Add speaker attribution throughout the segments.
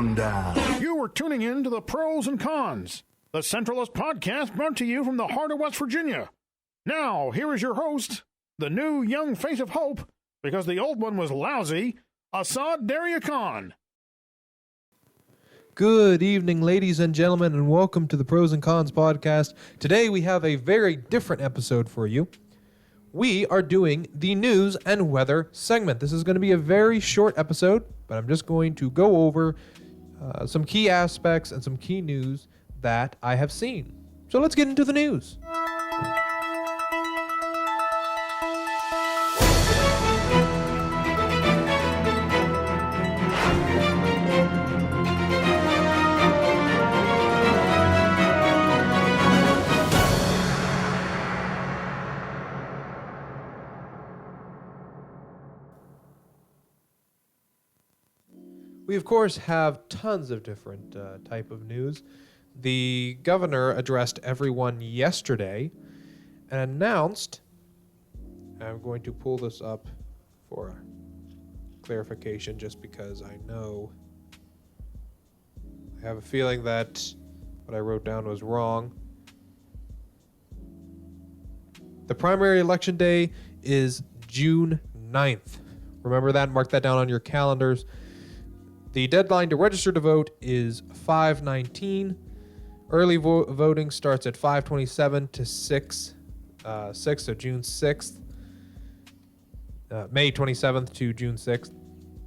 Speaker 1: Rundown.
Speaker 2: You are tuning in to the Pros and Cons, the Centralist podcast brought to you from the heart of West Virginia. Now, here is your host, the new young face of hope, because the old one was lousy, Assad Daria Khan.
Speaker 3: Good evening, ladies and gentlemen, and welcome to the Pros and Cons podcast. Today we have a very different episode for you. We are doing the news and weather segment. This is going to be a very short episode, but I'm just going to go over some key aspects and some key news that I have seen. So let's get into the news. We, of course, have tons of different type of news. The governor addressed everyone yesterday and announced, I'm going to pull this up for clarification just because I know, I have a feeling that what I wrote down was wrong. The primary election day is June 9th. Remember that, mark that down on your calendars. The deadline to register to vote is 5/19. Early voting starts at 5/27 to 6, so June 6th. May 27th to June 6th.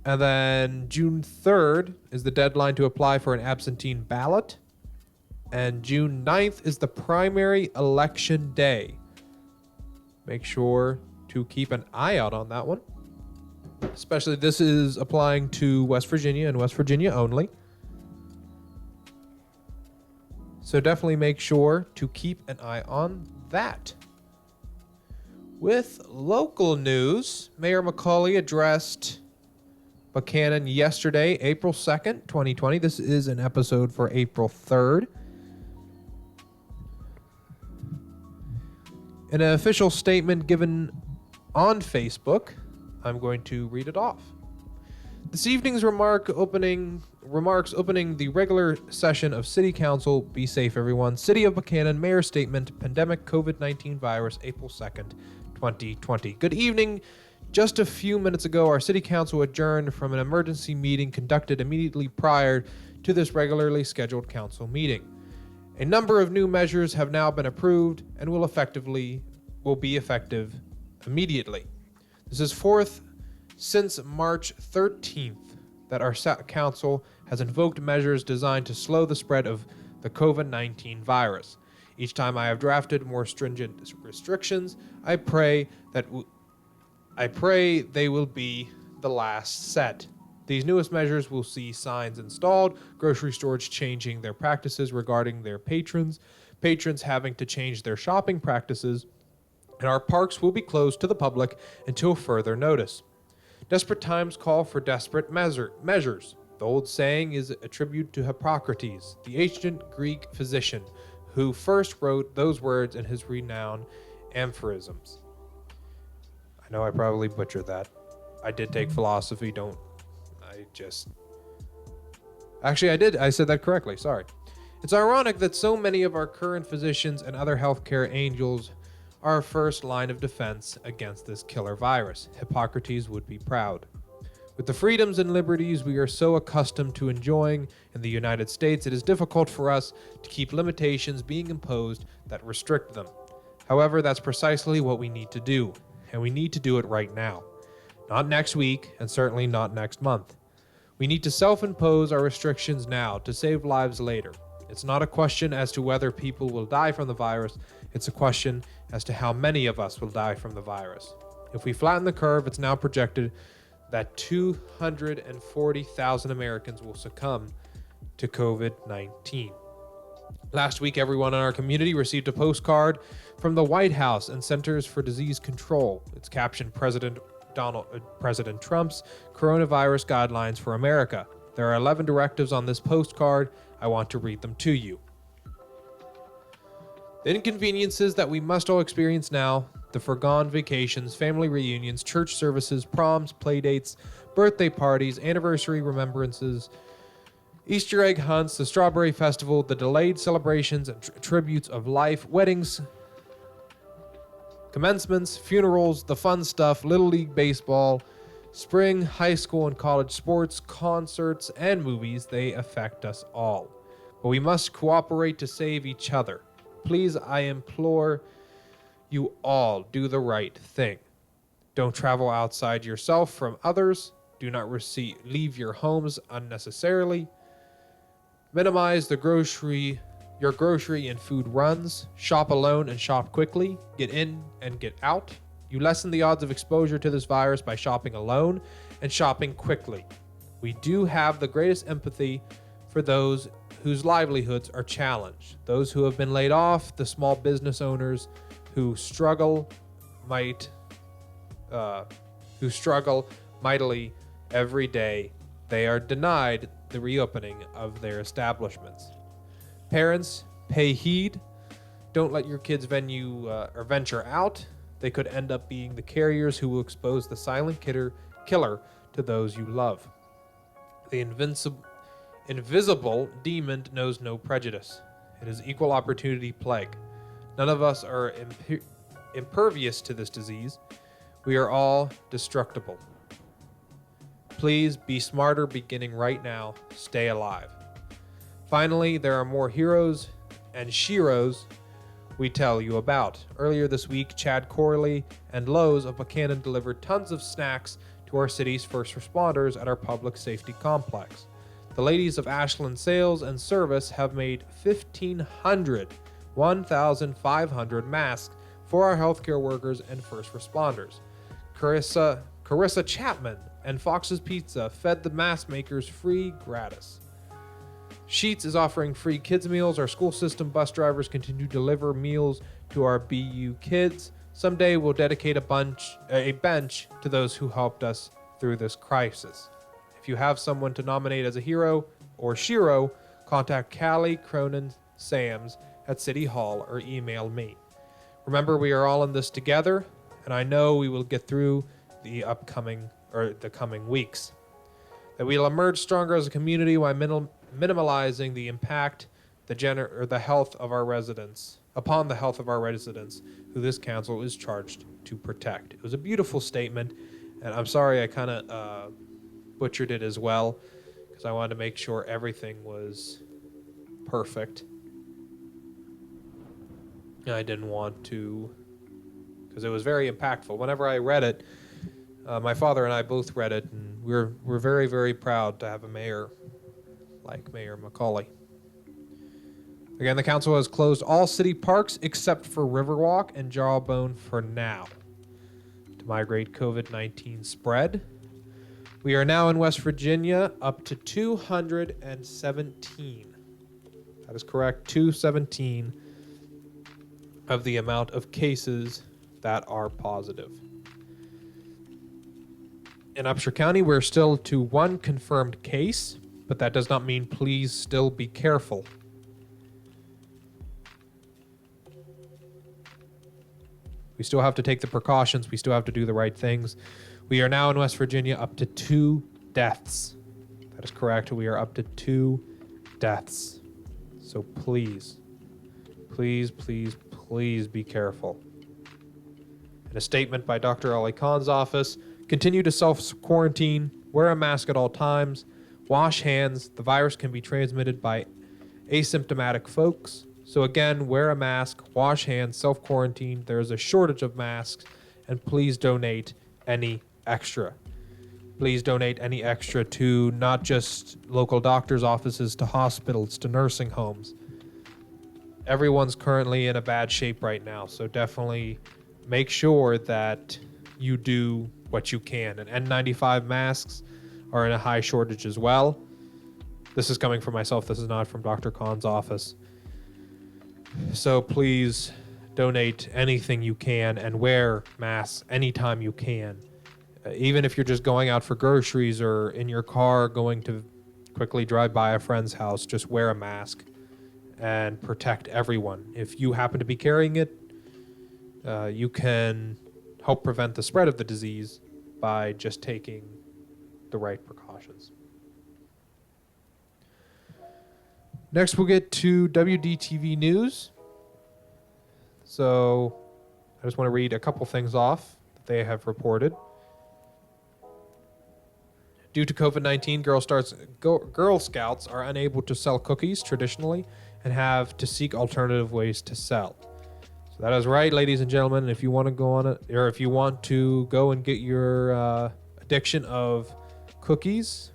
Speaker 3: And then June 3rd is the deadline to apply for an absentee ballot. And June 9th is the primary election day. Make sure to keep an eye out on that one. Especially this is applying to West Virginia and West Virginia only. So definitely make sure to keep an eye on that. With local news, Mayor McCauley addressed Buchanan yesterday, April 2nd, 2020. This is an episode for April 3rd. In an official statement given on Facebook, I'm going to read it off. This evening's remarks opening the regular session of City Council. Be safe, everyone. City of Buchanan, Mayor Statement, Pandemic COVID-19 Virus, April 2nd, 2020. Good evening. Just a few minutes ago, our City Council adjourned from an emergency meeting conducted immediately prior to this regularly scheduled council meeting. A number of new measures have now been approved and will be effective immediately. This is fourth since March 13th that our council has invoked measures designed to slow the spread of the COVID-19 virus. Each time I have drafted more stringent restrictions, I pray they will be the last set. These newest measures will see signs installed, grocery stores changing their practices regarding their patrons having to change their shopping practices, and our parks will be closed to the public until further notice. Desperate times call for desperate measures. The old saying is a tribute to Hippocrates, the ancient Greek physician, who first wrote those words in his renowned aphorisms. I know I probably butchered that. I did take philosophy, Actually, I did. I said that correctly, sorry. It's ironic that so many of our current physicians and other healthcare angels our first line of defense against this killer virus. Hippocrates would be proud. With the freedoms and liberties we are so accustomed to enjoying in the United States, it is difficult for us to keep limitations being imposed that restrict them. However, that's precisely what we need to do, and we need to do it right now. Not next week, and certainly not next month. We need to self-impose our restrictions now to save lives later. It's not a question as to whether people will die from the virus, it's a question as to how many of us will die from the virus. If we flatten the curve, it's now projected that 240,000 Americans will succumb to COVID-19. Last week, everyone in our community received a postcard from the White House and Centers for Disease Control. It's captioned President Trump's coronavirus guidelines for America. There are 11 directives on this postcard. I want to read them to you. The inconveniences that we must all experience now, the foregone vacations, family reunions, church services, proms, playdates, birthday parties, anniversary remembrances, Easter egg hunts, the Strawberry Festival, the delayed celebrations and tributes of life, weddings, commencements, funerals, the fun stuff, Little League Baseball, spring, high school, and college sports, concerts, and movies, they affect us all. But we must cooperate to save each other. Please, I implore you all, do the right thing. Don't travel outside yourself from others. Do not leave your homes unnecessarily. Minimize your grocery and food runs. Shop alone and shop quickly. Get in and get out. You lessen the odds of exposure to this virus by shopping alone and shopping quickly. We do have the greatest empathy for those whose livelihoods are challenged, those who have been laid off, the small business owners who struggle mightily every day. They are denied the reopening of their establishments. Parents, pay heed. Don't let your kids venture out. They could end up being the carriers who will expose the silent killer to those you love. The invisible demon knows no prejudice. It is equal opportunity plague. None of us are impervious to this disease. We are all destructible. Please be smarter beginning right now. Stay alive. Finally, there are more heroes and sheroes we tell you about. Earlier this week, Chad Corley and Lowe's of Buchanan delivered tons of snacks to our city's first responders at our public safety complex. The ladies of Ashland Sales and Service have made 1,500 masks for our healthcare workers and first responders. Carissa Chapman and Fox's Pizza fed the mask makers free gratis. Sheetz is offering free kids meals. Our school system bus drivers continue to deliver meals to our BU kids. Someday we'll dedicate a bench to those who helped us through this crisis. If you have someone to nominate as a hero or shero, contact Callie Cronin Sams at City Hall or email me. Remember, we are all in this together, and I know we will get through the coming weeks. That we'll emerge stronger as a community while minimalizing the impact upon the health of our residents, who this council is charged to protect. It was a beautiful statement, and I'm sorry I kind of butchered it as well, because I wanted to make sure everything was perfect. I didn't want to, because it was very impactful. Whenever I read it, my father and I both read it, and we're very, very proud to have a mayor like Mayor McCauley. Again, the council has closed all city parks except for Riverwalk and Jawbone for now to migrate COVID-19 spread. We are now in West Virginia up to 217. That is correct, 217 of the amount of cases that are positive. In Upshur County, we're still to one confirmed case, but that does not mean please still be careful. We still have to take the precautions. We still have to do the right things. We are now in West Virginia up to 2 deaths. That is correct. We are up to 2 deaths. So please, please, please, please be careful. In a statement by Dr. Ali Khan's office, continue to self-quarantine, wear a mask at all times, wash hands. The virus can be transmitted by asymptomatic folks. So again, wear a mask, wash hands, self-quarantine. There is a shortage of masks, and please donate any extra. Please donate any extra to not just local doctors' offices, to hospitals, to nursing homes. Everyone's currently in a bad shape right now, so definitely make sure that you do what you can. And N95 masks are in a high shortage as well. This is coming from myself. This is not from Dr. Khan's office. So please donate anything you can and wear masks anytime you can. Even if you're just going out for groceries or in your car going to quickly drive by a friend's house, just wear a mask and protect everyone. If you happen to be carrying it, you can help prevent the spread of the disease by just taking the right precautions. Next, we'll get to WDTV News. So I just want to read a couple things off that they have reported. Due to COVID-19, Girl Scouts are unable to sell cookies traditionally and have to seek alternative ways to sell. So that is right, ladies and gentlemen. If you want to go on it, or if you want to go and get your addiction of cookies,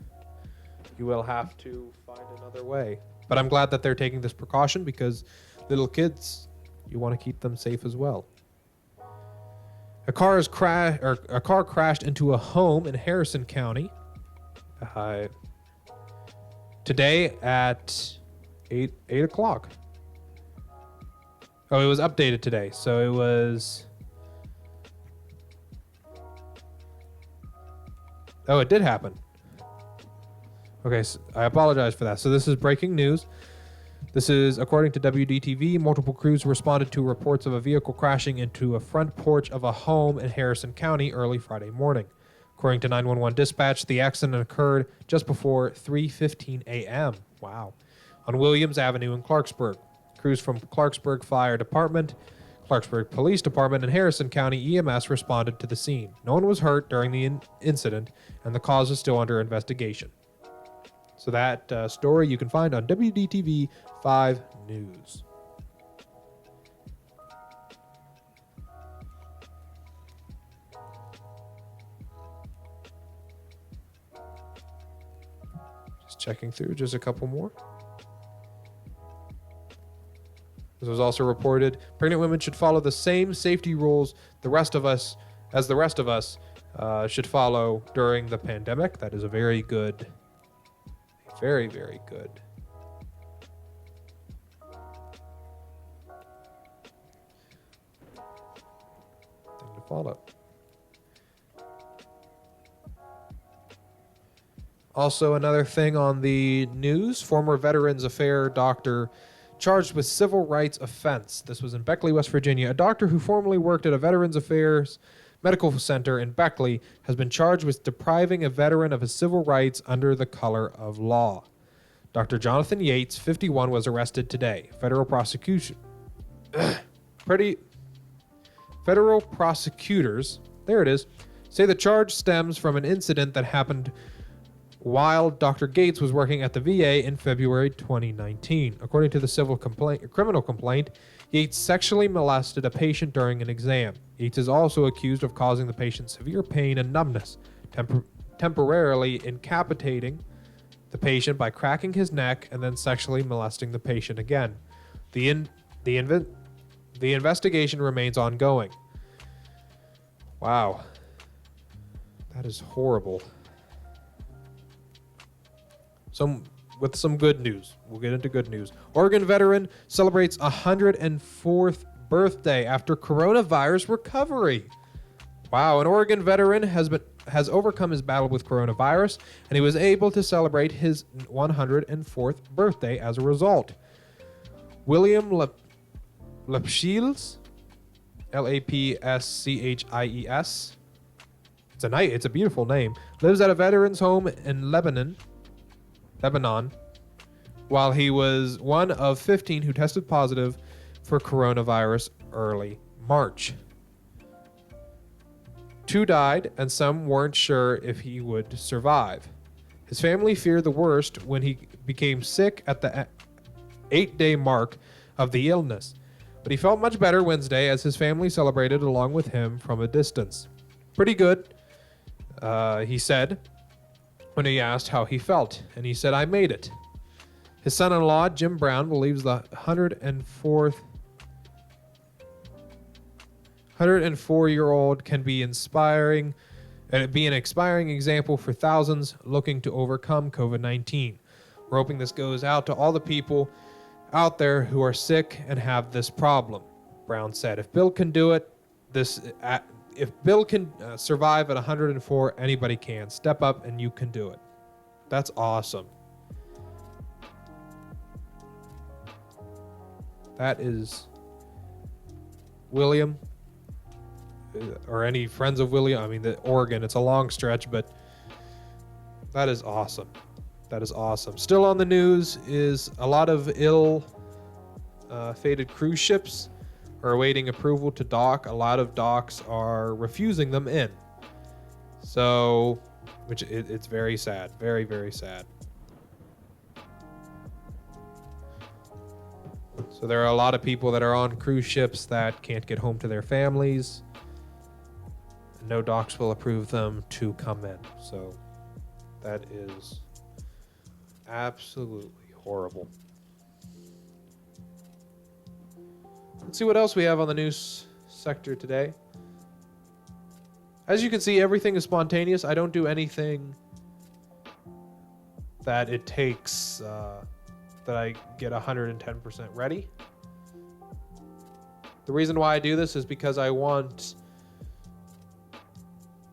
Speaker 3: you will have to find another way. But I'm glad that they're taking this precaution because little kids, you want to keep them safe as well. A car crashed into a home in Harrison County today at 8 o'clock. Oh, it was updated today. So it was... Oh, it did happen. Okay, so I apologize for that. So this is breaking news. This is, according to WDTV, multiple crews responded to reports of a vehicle crashing into a front porch of a home in Harrison County early Friday morning. According to 911 dispatch, the accident occurred just before 3:15 a.m. Wow. On Williams Avenue in Clarksburg. Crews from Clarksburg Fire Department, Clarksburg Police Department, and Harrison County EMS responded to the scene. No one was hurt during the incident, and the cause is still under investigation. So that story you can find on WDTV 5 News. Just checking through, just a couple more. This was also reported. Pregnant women should follow the same safety rules the rest of us should follow during the pandemic. That is a very good, very, very good. Thing to follow. Also, another thing on the news, former Veterans Affairs doctor charged with civil rights offense. This was in Beckley, West Virginia. A doctor who formerly worked at a Veterans Affairs medical center in Beckley has been charged with depriving a veteran of his civil rights under the color of law. Dr. Jonathan Yates, 51, was arrested today. Federal prosecutors, there it is, say the charge stems from an incident that happened while Dr. Gates was working at the VA in February 2019. According to the criminal complaint, Yates sexually molested a patient during an exam. Yates is also accused of causing the patient severe pain and numbness, temporarily incapacitating the patient by cracking his neck and then sexually molesting the patient again. The investigation remains ongoing. Wow. That is horrible. With some good news. We'll get into good news. Oregon veteran celebrates 104th birthday after coronavirus recovery. Wow, an Oregon veteran has overcome his battle with coronavirus, and he was able to celebrate his 104th birthday as a result. William Lapschies, Lapschies. It's a beautiful name. Lives at a veterans home in Lebanon, while he was one of 15 who tested positive for coronavirus early March. 2 died, and some weren't sure if he would survive. His family feared the worst when he became sick at the 8-day mark of the illness, but he felt much better Wednesday as his family celebrated along with him from a distance. Pretty good, he said, when he asked how he felt, and he said, "I made it." His son-in-law, Jim Brown, believes the 104-year-old can be an inspiring example for thousands looking to overcome COVID-19. We're hoping this goes out to all the people out there who are sick and have this problem, Brown said. If Bill can do it, if Bill can survive at 104, anybody can. Step up and you can do it. That's awesome. That is William, or any friends of William. I mean, the Oregon, it's a long stretch, but that is awesome. That is awesome. Still on the news is a lot of fated cruise ships are awaiting approval to dock. A lot of docks are refusing them in. So, it's very sad. Very, very sad. So there are a lot of people that are on cruise ships that can't get home to their families. No docks will approve them to come in. So that is absolutely horrible. Let's see what else we have on the news sector today. As you can see, everything is spontaneous. I don't do anything that it takes that I get 110% ready. The reason why I do this is because I want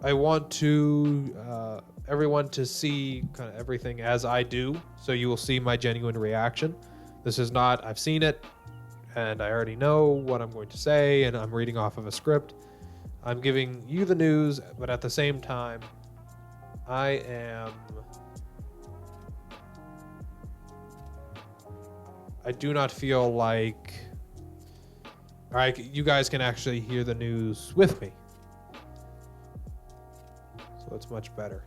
Speaker 3: to everyone to see kind of everything as I do, so you will see my genuine reaction. This is not, I've seen it and I already know what I'm going to say and I'm reading off of a script. I'm giving you the news, but at the same time, I do not feel like, all right, you guys can actually hear the news with me. So it's much better.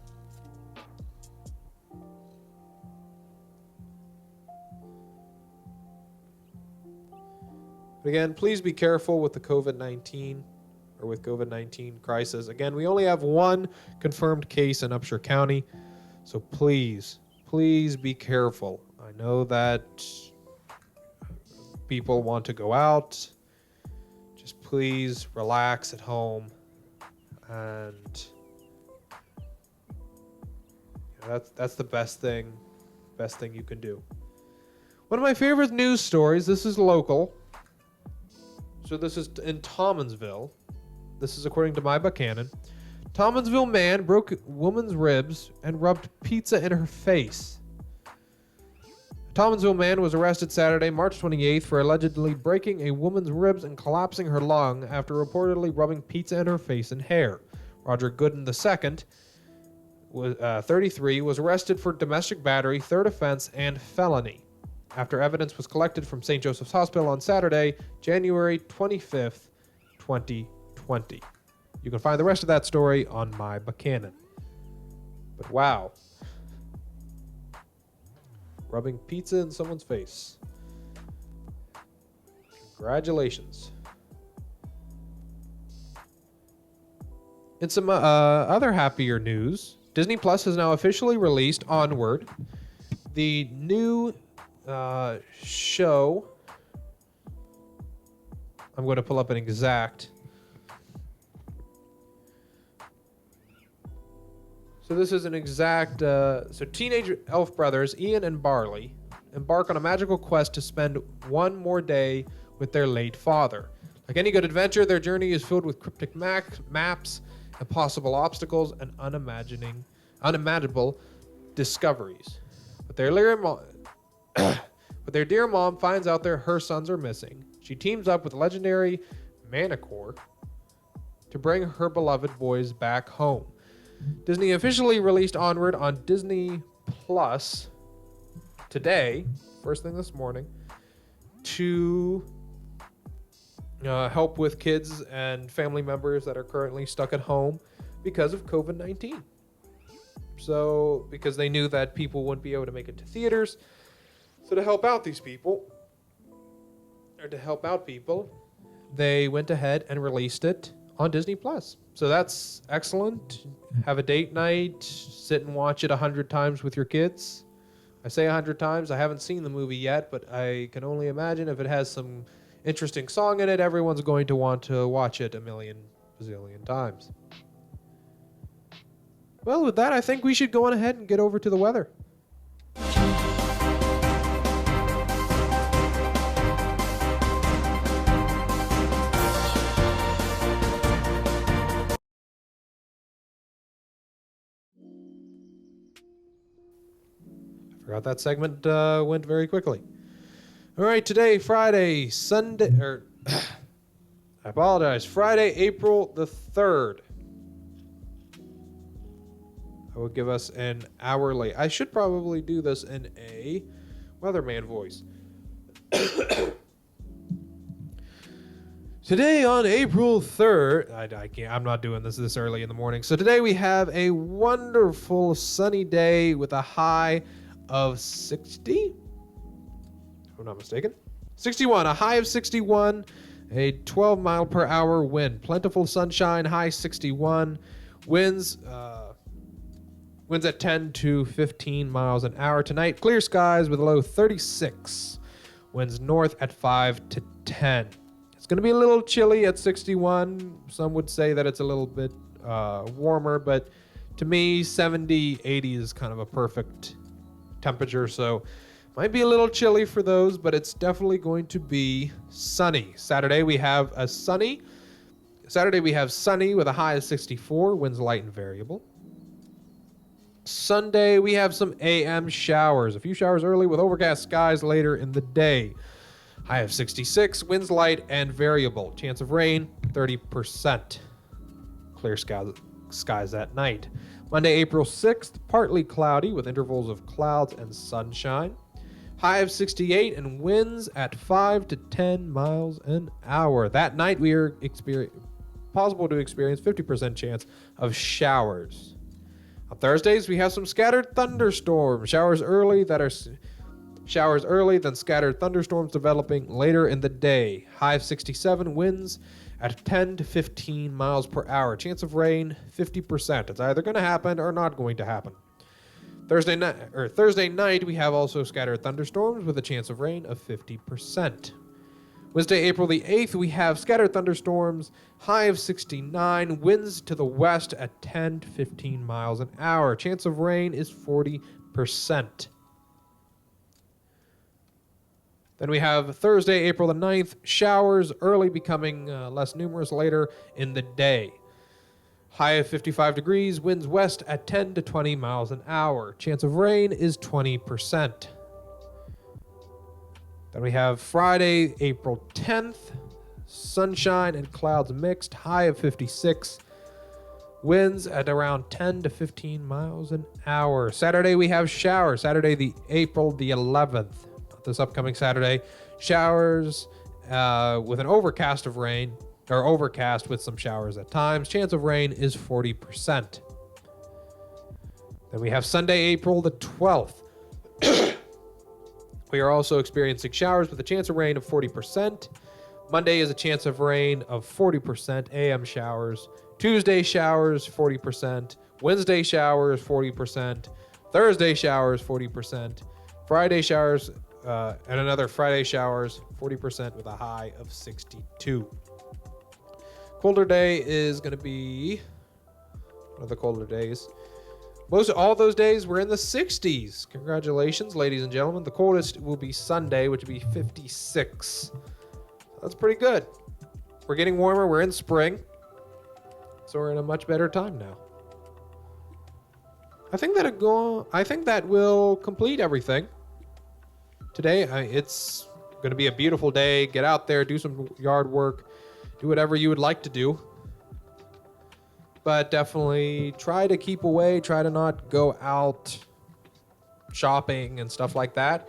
Speaker 3: But again, please be careful with the COVID-19 crisis. Again, we only have one confirmed case in Upshur County. So please be careful. I know that people want to go out. Just please relax at home. And that's the best thing you can do. One of my favorite news stories, this is local. So this is in Thomansville. This is according to My Buchanan. Thomansville man broke woman's ribs and rubbed pizza in her face. A Thomansville man was arrested Saturday, March 28th for allegedly breaking a woman's ribs and collapsing her lung after reportedly rubbing pizza in her face and hair. Roger Gooden II, 33, was arrested for domestic battery, third offense, and felony after evidence was collected from St. Joseph's Hospital on Saturday, January 25th, 2020. You can find the rest of that story on My Buchanan. But wow. Rubbing pizza in someone's face. Congratulations. In some other happier news, Disney Plus has now officially released Onward, the new show. I'm going to pull up an exact. So this is an exact. So teenage elf brothers Ian and Barley embark on a magical quest to spend one more day with their late father. Like any good adventure, their journey is filled with cryptic maps, impossible obstacles, and unimaginable discoveries. But their dear mom finds out her sons are missing. She teams up with legendary Manticore to bring her beloved boys back home. Disney officially released Onward on Disney Plus today, first thing this morning, to help with kids and family members that are currently stuck at home because of COVID-19. So, because they knew that people wouldn't be able to make it to theaters. So to help out people, they went ahead and released it on Disney Plus. So that's excellent. Have a date night, sit and watch it 100 times with your kids. I say 100 times. I haven't seen the movie yet, but I can only imagine if it has some interesting song in it, everyone's going to want to watch it a bazillion times. Well, with that, I think we should go on ahead and get over to the weather. Forgot that segment went very quickly. All right, today, Friday, April the 3rd. I That would give us an hourly. I should probably do this in a weatherman voice. Today on April 3rd, I can't, I'm not doing this early in the morning. So today we have a wonderful sunny day with a high of 60. If I'm not mistaken. 61, a high of 61, a 12 mile per hour wind. Plentiful sunshine, high 61. Winds at 10 to 15 miles an hour. Tonight, clear skies with a low 36. Winds north at 5 to 10. It's going to be a little chilly at 61. Some would say that it's a little bit warmer, but to me, 70, 80 is kind of a perfect temperature. So might be a little chilly for those, but it's definitely going to be sunny. Saturday, we have sunny with a high of 64. Winds light and variable. Sunday, we have some AM showers. A few showers early with overcast skies later in the day. High of 66, winds light and variable. Chance of rain, 30%. Clear skies at night. Monday, April 6th, partly cloudy with intervals of clouds and sunshine. High of 68 and winds at 5 to 10 miles an hour. That night, we are possible to experience 50% chance of showers. On Thursdays, we have some scattered thunderstorms. Showers early, then scattered thunderstorms developing later in the day. High of 67, winds at 10 to 15 miles per hour. Chance of rain, 50%. It's either going to happen or not going to happen. Thursday night, we have also scattered thunderstorms with a chance of rain of 50%. Wednesday, April the 8th, we have scattered thunderstorms, high of 69, winds to the west at 10 to 15 miles an hour. Chance of rain is 40%. Then we have Thursday, April the 9th, showers early becoming less numerous later in the day. High of 55 degrees, winds west at 10 to 20 miles an hour. Chance of rain is 20%. Then we have Friday, April 10th, sunshine and clouds mixed, high of 56. Winds at around 10 to 15 miles an hour. Saturday, we have showers. Saturday, April the 11th. This upcoming Saturday, showers with an overcast of rain, or overcast with some showers at times. Chance of rain is 40%. Then we have Sunday, April the 12th. We are also experiencing showers with a chance of rain of 40%. Monday is a chance of rain of 40%, AM showers. Tuesday showers, 40%. Wednesday showers, 40%. Thursday showers, 40%. Friday showers, and another Friday showers, 40% with a high of 62. Colder day is going to be one of the colder days. All those days were in the 60s. Congratulations, ladies and gentlemen. The coldest will be Sunday, which will be 56. That's pretty good. We're getting warmer. We're in spring. So we're in a much better time now. I think that will complete everything. Today, it's going to be a beautiful day. Get out there, do some yard work, do whatever you would like to do. But definitely try to keep away. Try to not go out shopping and stuff like that.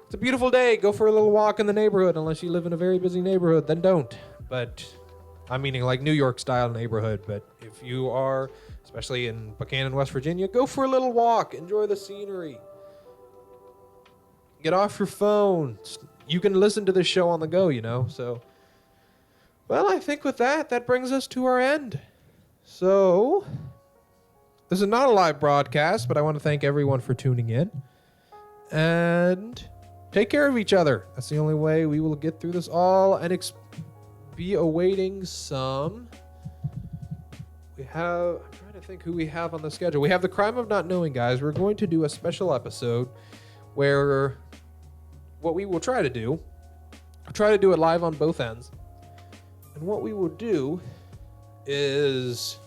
Speaker 3: It's a beautiful day. Go for a little walk in the neighborhood. Unless you live in a very busy neighborhood, then don't. But I'm meaning like New York style neighborhood. But if you are, especially in Buchanan, West Virginia, go for a little walk. Enjoy the scenery. Get off your phone. You can listen to this show on the go, So, well, I think with that brings us to our end. So, this is not a live broadcast, but I want to thank everyone for tuning in. And take care of each other. That's the only way we will get through this all and be awaiting some... I'm trying to think who we have on the schedule. We have The Crime of Not Knowing, guys. We're going to do a special episode where what we will try to do it live on both ends. And what we will do is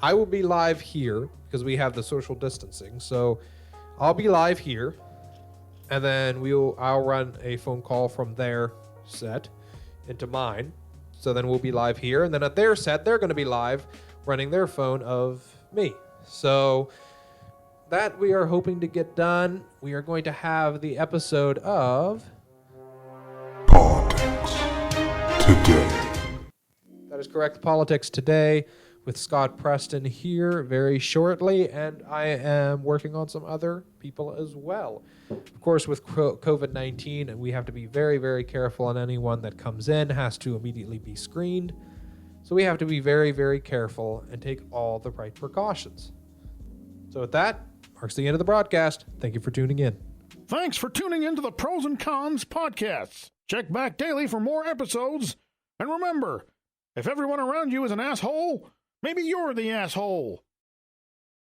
Speaker 3: I will be live here because we have the social distancing. So I'll be live here, and then I'll run a phone call from their set into mine. So then we'll be live here, and then at their set, they're going to be live running their phone of me. So that we are hoping to get done, we are going to have the episode of
Speaker 1: Politics Today.
Speaker 3: That is correct. Politics Today with Scott Preston here very shortly, and I am working on some other people as well. Of course, with COVID-19, we have to be very, very careful, and anyone that comes in has to immediately be screened. So we have to be very, very careful and take all the right precautions. So with that, marks the end of the broadcast. Thank you for tuning in.
Speaker 2: Thanks for tuning in to the Pros and Cons podcasts. Check back daily for more episodes. And remember, if everyone around you is an asshole, maybe you're the asshole.